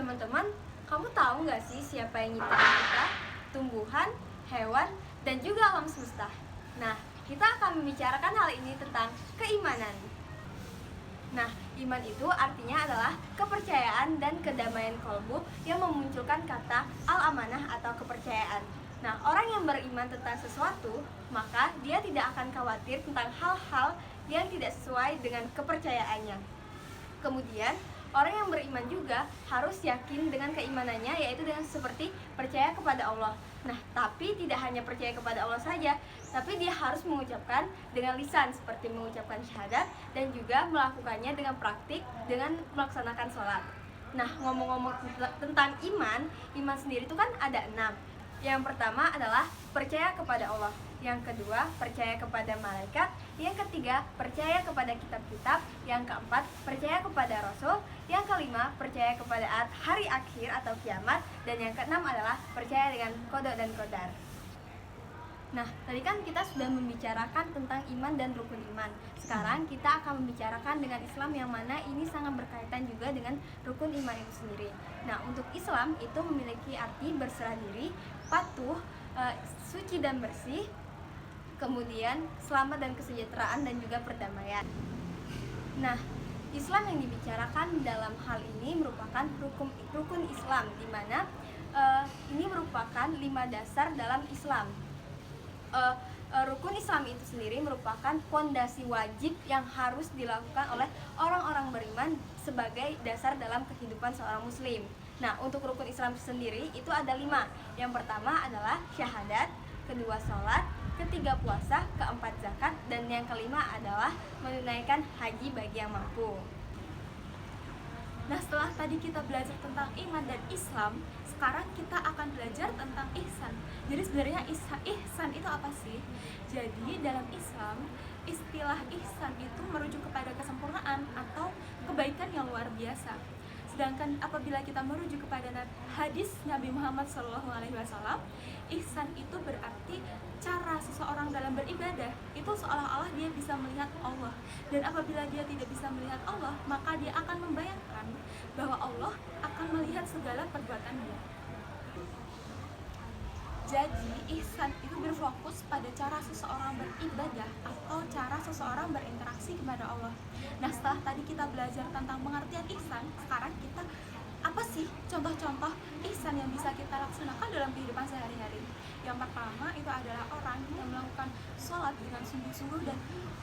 Teman-teman, kamu tahu nggak sih siapa yang nyiptain kita? Tumbuhan, hewan, dan juga alam semesta. Nah, kita akan membicarakan hal ini tentang keimanan. Nah, iman itu artinya adalah kepercayaan dan kedamaian kolbu yang memunculkan kata al-amanah atau kepercayaan. Nah, orang yang beriman tentang sesuatu, maka dia tidak akan khawatir tentang hal-hal yang tidak sesuai dengan kepercayaannya. Kemudian, orang yang beriman juga harus yakin dengan keimanannya, yaitu dengan seperti percaya kepada Allah. Nah, tapi tidak hanya percaya kepada Allah saja, tapi dia harus mengucapkan dengan lisan seperti mengucapkan syahadat dan juga melakukannya dengan praktik dengan melaksanakan sholat. Nah, ngomong-ngomong tentang iman sendiri itu kan ada 6. Yang pertama adalah percaya kepada Allah. Yang kedua, percaya kepada malaikat. Yang ketiga, percaya kepada kitab-kitab. Yang keempat, percaya kepada Rasul. Yang kelima, percaya kepada hari akhir atau kiamat. Dan yang keenam adalah percaya dengan qada dan qadar. Nah, tadi kan kita sudah membicarakan tentang iman dan rukun iman. Sekarang kita akan membicarakan dengan Islam, yang mana ini sangat berkaitan juga dengan rukun iman itu sendiri. Nah, untuk Islam itu memiliki arti berserah diri, patuh, suci dan bersih, kemudian selamat dan kesejahteraan dan juga perdamaian. Nah, Islam yang dibicarakan dalam hal ini merupakan rukun Islam, di mana ini merupakan 5 dasar dalam Islam. Rukun Islam itu sendiri merupakan fondasi wajib yang harus dilakukan oleh orang-orang beriman sebagai dasar dalam kehidupan seorang muslim. Nah, untuk rukun Islam sendiri itu ada 5. Yang pertama adalah syahadat, kedua sholat, ketiga puasa, keempat zakat, dan yang kelima adalah menunaikan haji bagi yang mampu. Nah, setelah tadi kita belajar tentang iman dan Islam, sekarang kita akan belajar tentang ihsan. Jadi sebenarnya ihsan itu apa sih? Jadi dalam Islam, istilah ihsan itu merujuk kepada kesempurnaan atau kebaikan yang luar biasa. Sedangkan apabila kita merujuk kepada hadis Nabi Muhammad SAW, ihsan itu berarti cara seseorang dalam beribadah itu seolah-olah dia bisa melihat Allah. Dan apabila dia tidak bisa melihat Allah, maka dia akan membayangkan bahwa Allah akan melihat segala perbuatan dia. Jadi, ihsan itu berfokus pada cara seseorang beribadah atau cara seseorang berinteraksi kepada Allah. Nah, setelah tadi kita belajar tentang pengertian ihsan, sekarang kita apa sih contoh-contoh ihsan yang bisa kita laksanakan dalam kehidupan sehari-hari? Yang pertama itu adalah orang yang melakukan sholat dengan sungguh-sungguh dan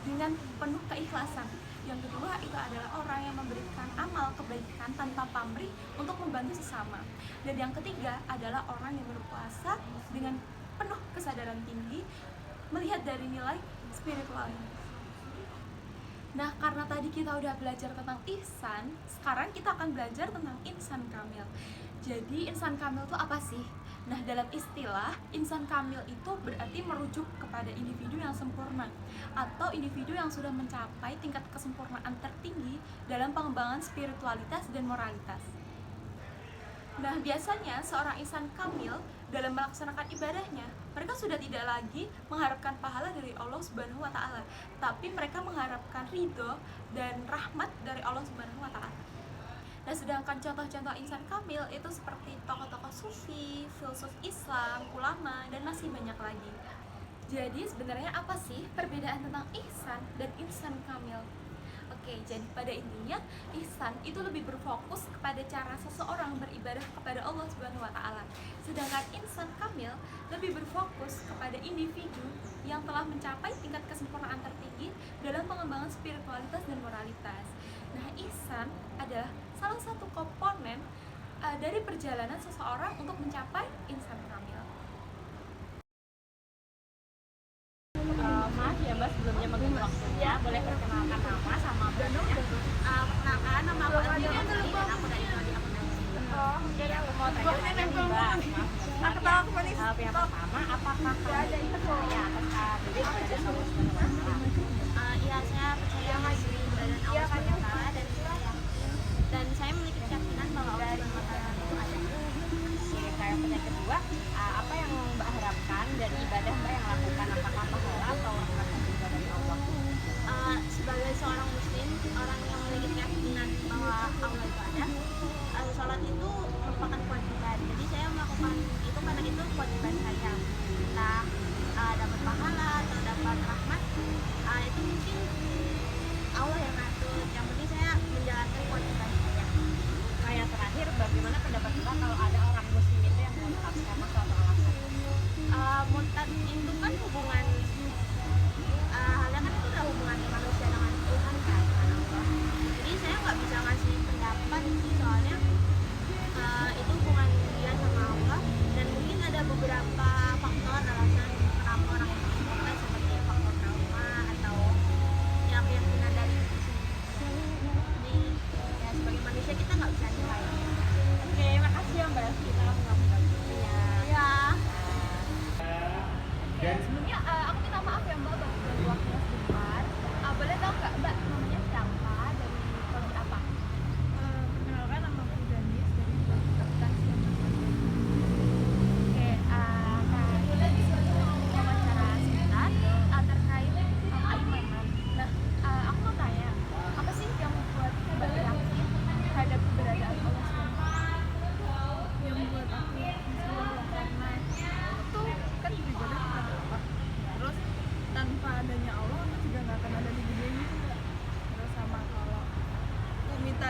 dengan penuh keikhlasan. Yang kedua itu adalah orang yang memberikan amal kebaikan tanpa pamrih untuk membantu sesama. Dan yang ketiga adalah orang yang berpuasa dengan penuh kesadaran tinggi melihat dari nilai spiritualnya. Nah, karena tadi kita udah belajar tentang ihsan, sekarang kita akan belajar tentang insan kamil. Jadi insan kamil itu apa sih? Nah, dalam istilah, insan kamil itu berarti merujuk kepada individu yang sempurna atau individu yang sudah mencapai tingkat kesempurnaan tertinggi dalam pengembangan spiritualitas dan moralitas. Nah, biasanya seorang insan kamil dalam melaksanakan ibadahnya, mereka sudah tidak lagi mengharapkan pahala dari Allah Subhanahu wa taala, tapi mereka mengharapkan ridho dan rahmat dari Allah Subhanahu wa taala. Nah, sedangkan contoh-contoh insan kamil itu seperti tokoh-tokoh sufi, filsuf Islam, ulama, dan masih banyak lagi. Jadi sebenarnya apa sih perbedaan tentang ihsan dan insan kamil? Oke, jadi pada intinya ihsan itu lebih berfokus kepada cara seseorang beribadah kepada Allah Subhanahu wa taala. Sedangkan insan kamil lebih berfokus kepada individu yang telah mencapai tingkat kesempurnaan tertinggi dalam pengembangan spiritualitas dan moralitas. Nah, ihsan adalah salah satu komponen dari perjalanan seseorang untuk mencapai insan kamil. Maaf ya Mbak, sebelumnya mengganggu waktunya, boleh perkenalkan nama sama brandnya? Perkenalkan, nama aku Andi Nanti dan aku dari Prodi Akuntansi. Jadi aku mau tanya nih Mbak, pihak pertama, apakah kamu percaya atas diri kepada Allah Subhanahu wa taala? Iya, saya percaya masih badan Allah Subhanahu wa taala dan saya memiliki keyakinan bahwa Allah Subhanahu wa taala itu ada. Kayak pertanyaan kedua, apa yang Mbak harapkan dari ibadah Mbak yang lakukan, apakah pahala atau rahmat juga dari Allah? Sebagai seorang muslim, orang yang memiliki keyakinan bahwa Allah itu ada, sholat itu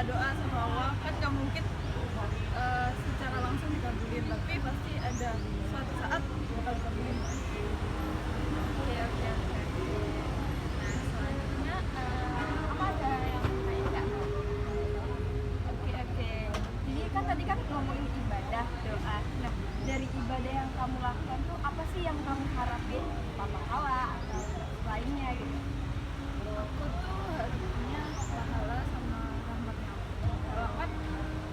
doa sama Allah kan nggak mungkin secara langsung dikabulin, tapi pasti ada suatu saat bakal dikabulin. Oke, oke, oke. Nah, selanjutnya apa ada yang lain nggak? Oke, oke. Jadi kan tadi kan ngomongin ibadah, doa. Nah, dari ibadah yang kamu lakukan tuh apa sih yang kamu harapin? Pahala atau lainnya gitu? Aku tuh harusnya pahala sama rahmatnya Allah. Kalau kan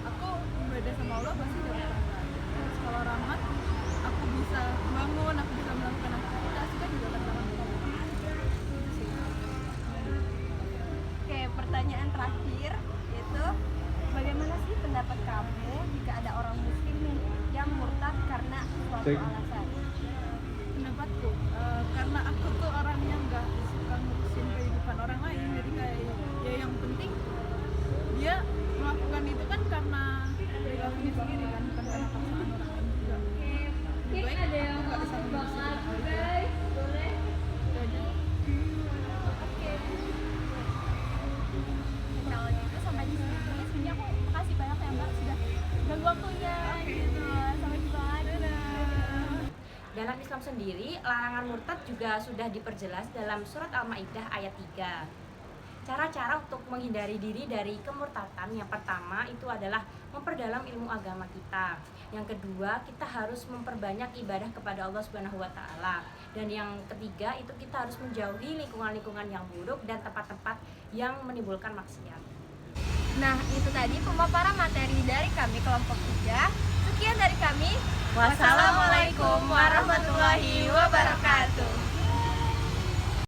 aku ibadah sama Allah pasti dapat pahala. Terus kalau rahmat aku bisa bangun, aku bisa melakukan aktivitas itu kan juga akan dapat pahala. Itu sih. Oke, pertanyaan terakhir yaitu bagaimana sih pendapat kamu jika ada orang muslim nih yang murtad karena suatu alasan? Pendapatku karena aku tuh orangnya nggak suka ngurusin kehidupan orang lain, jadi kayak ya yang penting dia melakukan itu kan karena perilakunya sendiri kan, bukan karena paksaan orang lain juga. Lebih baik aku nggak bisa ngurusin hal itu. Jadi Kalau gitu sampai di sini. Sebenarnya aku makasih banyak ya Mbak sudah ganggu waktunya gitu. Sampai jumpa lagi. Dalam Islam sendiri, larangan murtad juga sudah diperjelas dalam surat Al-Maidah ayat 3. Cara-cara untuk menghindari diri dari kemurtatan yang pertama itu adalah memperdalam ilmu agama kita. Yang kedua, kita harus memperbanyak ibadah kepada Allah Subhanahu wa taala. Dan yang ketiga, itu kita harus menjauhi lingkungan-lingkungan yang buruk dan tempat-tempat yang menimbulkan maksiat. Nah, itu tadi pemaparan materi dari kami kelompok 3. Sekian dari kami. Wassalamualaikum warahmatullahi wabarakatuh.